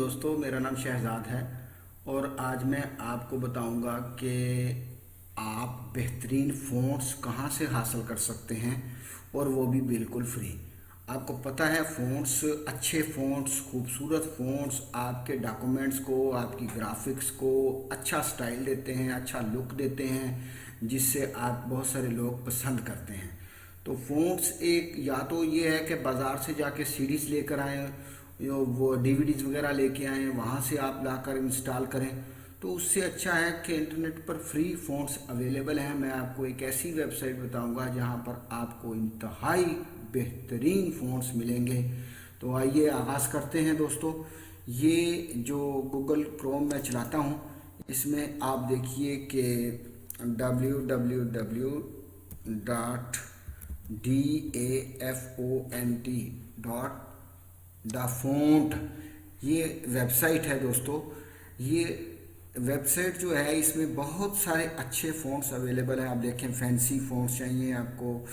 दोस्तों, मेरा नाम शहजाद है और आज मैं आपको बताऊंगा कि आप बेहतरीन फ़ॉन्ट्स कहां से हासिल कर सकते हैं और वो भी बिल्कुल फ्री। आपको पता है फ़ॉन्ट्स, अच्छे फ़ॉन्ट्स, खूबसूरत फ़ॉन्ट्स आपके डॉक्यूमेंट्स को, आपकी ग्राफिक्स को अच्छा स्टाइल देते हैं, अच्छा लुक देते हैं, जिससे आप बहुत सारे लोग पसंद करते हैं। तो फ़ॉन्ट्स एक या तो ये है कि बाज़ार से जाके सीडीज़ लेकर आएँ, वो डीवीडीज़ वगैरह लेके आएँ, वहाँ से आप लाकर इंस्टॉल करें। तो उससे अच्छा है कि इंटरनेट पर फ्री फ़ॉन्ट्स अवेलेबल हैं। मैं आपको एक ऐसी वेबसाइट बताऊंगा जहाँ पर आपको इंतहाई बेहतरीन फ़ॉन्ट्स मिलेंगे। तो आइए आगाज़ करते हैं दोस्तों। ये जो गूगल क्रोम में चलाता हूँ, इसमें आप देखिए कि www.dafont ये वेबसाइट है दोस्तों। ये वेबसाइट जो है, इसमें बहुत सारे अच्छे फ़ॉन्ट्स अवेलेबल हैं। आप देखें, फैंसी फ़ॉन्ट्स चाहिए आपको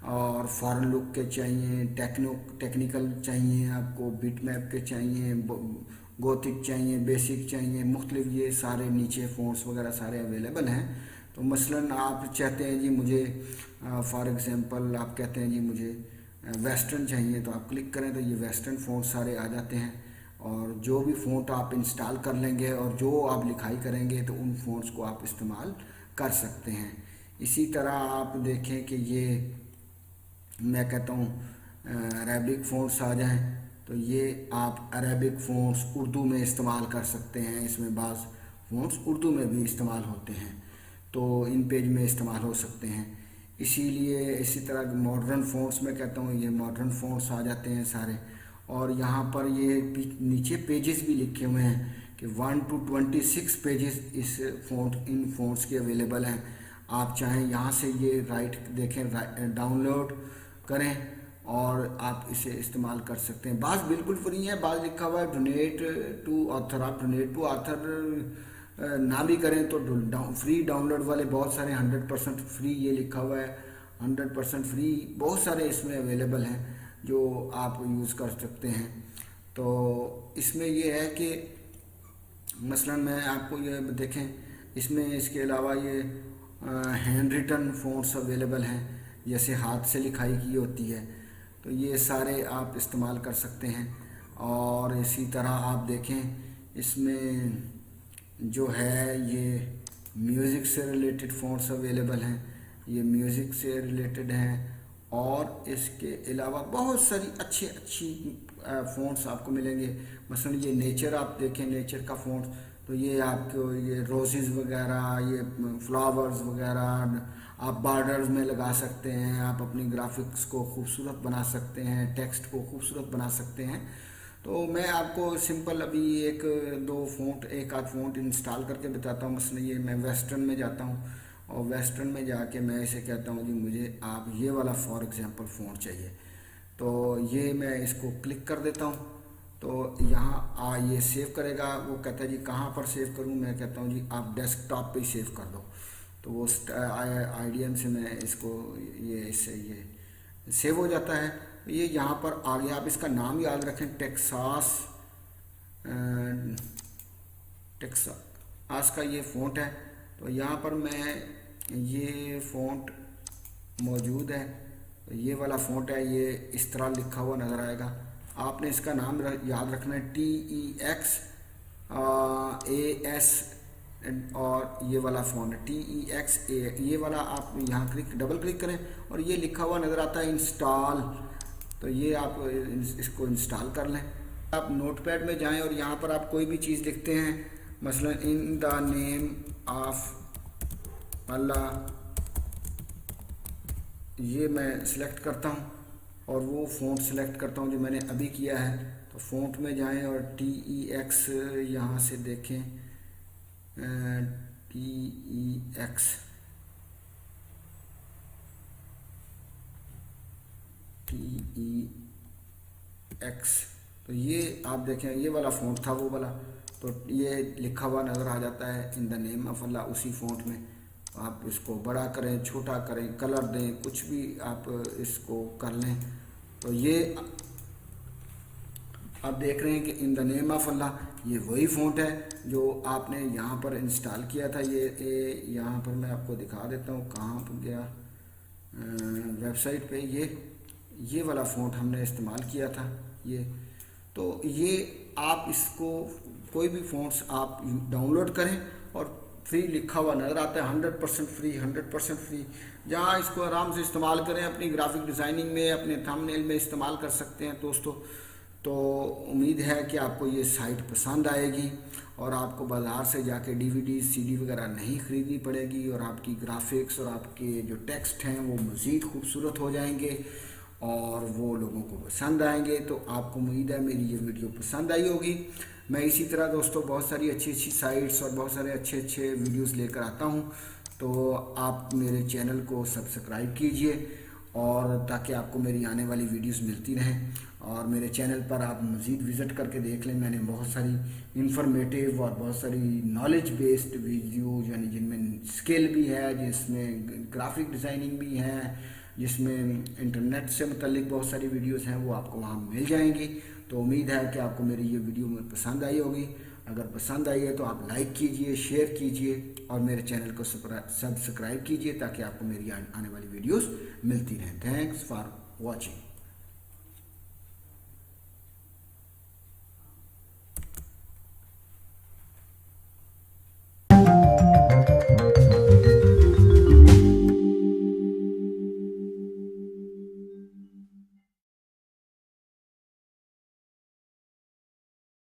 और फॉरेन लुक के चाहिए, टेक्निकल चाहिए आपको, बिट मैप के चाहिए, गोथिक चाहिए, बेसिक चाहिए, मुख्तलिफ ये सारे नीचे फ़ॉन्ट्स वगैरह सारे अवेलेबल हैं। तो मसलन आप चाहते हैं जी मुझे फॉर एग्ज़ाम्पल आप कहते हैं जी मुझे वेस्टर्न चाहिए, तो आप क्लिक करें तो ये वेस्टर्न फ़ॉन्ट सारे आ जाते हैं। और जो भी फ़ॉन्ट आप इंस्टॉल कर लेंगे और जो आप लिखाई करेंगे तो उन फ़ॉन्ट्स को आप इस्तेमाल कर सकते हैं। इसी तरह आप देखें कि ये मैं कहता हूँ अरेबिक फ़ॉन्ट्स आ जाएं, तो ये आप अरेबिक फ़ॉन्ट्स उर्दू में इस्तेमाल कर सकते हैं। इसमें बाज़ फ़ॉन्ट्स उर्दू में भी इस्तेमाल होते हैं, तो इन पेज में इस्तेमाल हो सकते हैं। इसीलिए इसी तरह मॉडर्न फ़ॉन्ट्स में कहता हूँ, ये मॉडर्न फ़ॉन्ट्स आ जाते हैं सारे। और यहाँ पर ये नीचे पेजेस भी लिखे हुए हैं कि 1 to 26 पेजेस इस इन फ़ॉन्ट्स के अवेलेबल हैं। आप चाहें यहाँ से ये देखें, डाउनलोड करें और आप इसे इस्तेमाल कर सकते हैं। बाज़ बिल्कुल फ्री है, बाज़ लिखा हुआ है डोनेट टू ऑथर। आप डोनेट टू ऑथर ना भी करें तो फ्री डाउनलोड वाले बहुत सारे 100% फ्री ये लिखा हुआ है, 100% फ्री बहुत सारे इसमें अवेलेबल हैं जो आप यूज़ कर सकते हैं। तो इसमें ये है कि मसलन मैं आपको ये देखें, इसमें इसके अलावा ये हैंड रिटन फ़ॉन्ट्स अवेलेबल हैं, जैसे हाथ से लिखाई की होती है, तो ये सारे आप इस्तेमाल कर सकते हैं। और इसी तरह आप देखें, इसमें जो है ये म्यूज़िक से रिलेटेड फ़ॉन्ट्स अवेलेबल हैं, ये म्यूज़िक से रिलेटेड हैं। और इसके अलावा बहुत सारी अच्छी फ़ॉन्ट्स आपको मिलेंगे। मसलन ये नेचर आप देखें, नेचर का फ़ॉन्ट, तो ये आपको ये रोज़ेज़ वगैरह, ये फ्लावर्स वगैरह आप बॉर्डर्स में लगा सकते हैं। आप अपनी ग्राफिक्स को खूबसूरत बना सकते हैं, टेक्स्ट को खूबसूरत बना सकते हैं। तो मैं आपको सिंपल अभी एक आध फ़ॉन्ट इंस्टॉल करके बताता हूँ। मसलन ये मैं वेस्टर्न में जाता हूँ और वेस्टर्न में जाके मैं इसे कहता हूँ जी मुझे आप ये वाला फॉर एग्ज़ाम्पल फ़ॉन्ट चाहिए, तो ये मैं इसको क्लिक कर देता हूँ। तो यहाँ ये सेव करेगा। वो कहता है जी कहाँ पर सेव करूँ, मैं कहता हूँ जी आप डेस्कटॉप पे ही सेव कर दो। तो वो IDM से मैं इसको इससे ये सेव हो जाता है। ये यहाँ पर आ गया। आप इसका नाम याद रखें, टेक्सास का ये फ़ॉन्ट है। तो यहाँ पर मैं ये फ़ॉन्ट मौजूद है, तो ये वाला फ़ॉन्ट है, ये इस तरह लिखा हुआ नज़र आएगा। आपने इसका नाम याद रखना है, TEXAS, और ये वाला फ़ॉन्ट है TEXA। ये वाला आप यहाँ डबल क्लिक करें और ये लिखा हुआ नज़र आता है इंस्टॉल, तो ये आप इसको इंस्टॉल कर लें। आप नोटपैड में जाएं और यहाँ पर आप कोई भी चीज़ लिखते हैं, मसलन इन द नेम ऑफ अल्लाह, ये मैं सिलेक्ट करता हूँ और वो फ़ॉन्ट सिलेक्ट करता हूँ जो मैंने अभी किया है। तो फ़ॉन्ट में जाएं और TEX यहाँ से देखें, TEX, तो ये आप देखें ये वाला फ़ॉन्ट था वो वाला, तो ये लिखा हुआ नज़र आ जाता है इन द नेम ऑफ अल्लाह उसी फ़ॉन्ट में। आप इसको बड़ा करें, छोटा करें, कलर दें, कुछ भी आप इसको कर लें। तो ये आप देख रहे हैं कि इन द नेम ऑफ अल्लाह, ये वही फ़ॉन्ट है जो आपने यहाँ पर इंस्टॉल किया था। ये यहाँ पर मैं आपको दिखा देता हूँ कहाँ पर गया, वेबसाइट पे ये वाला फ़ॉन्ट हमने इस्तेमाल किया था। ये तो ये आप इसको कोई भी फ़ॉन्ट्स आप डाउनलोड करें और फ्री लिखा हुआ नज़र आता है, 100% फ्री, 100% फ्री। जहाँ इसको आराम से इस्तेमाल करें, अपनी ग्राफिक डिज़ाइनिंग में, अपने थंबनेल में इस्तेमाल कर सकते हैं दोस्तों। तो उम्मीद है कि आपको ये साइट पसंद आएगी और आपको बाज़ार से जाके DVD CD वगैरह नहीं ख़रीदनी पड़ेगी, और आपकी ग्राफिक्स और आपके जो टेक्स्ट हैं वो मज़ीद खूबसूरत हो जाएंगे और वो लोगों को पसंद आएंगे। तो आपको उम्मीद है मेरी ये वीडियो पसंद आई होगी। मैं इसी तरह दोस्तों बहुत सारी अच्छी अच्छी साइट्स और बहुत सारे अच्छे अच्छे वीडियोस लेकर आता हूँ। तो आप मेरे चैनल को सब्सक्राइब कीजिए और ताकि आपको मेरी आने वाली वीडियोस मिलती रहें। और मेरे चैनल पर आप मज़ीद विज़िट करके देख लें, मैंने बहुत सारी इंफॉर्मेटिव और बहुत सारी नॉलेज बेस्ड वीडियो, यानी जिनमें स्किल भी है, जिसमें ग्राफिक डिज़ाइनिंग भी है, जिसमें इंटरनेट से मुतल्लिक बहुत सारी वीडियोस हैं, वो आपको वहाँ मिल जाएंगी। तो उम्मीद है कि आपको मेरी ये वीडियो में पसंद आई होगी। अगर पसंद आई है तो आप लाइक कीजिए, शेयर कीजिए और मेरे चैनल को सब्सक्राइब कीजिए ताकि आपको मेरी आने वाली वीडियोस मिलती रहें। Thanks for watching.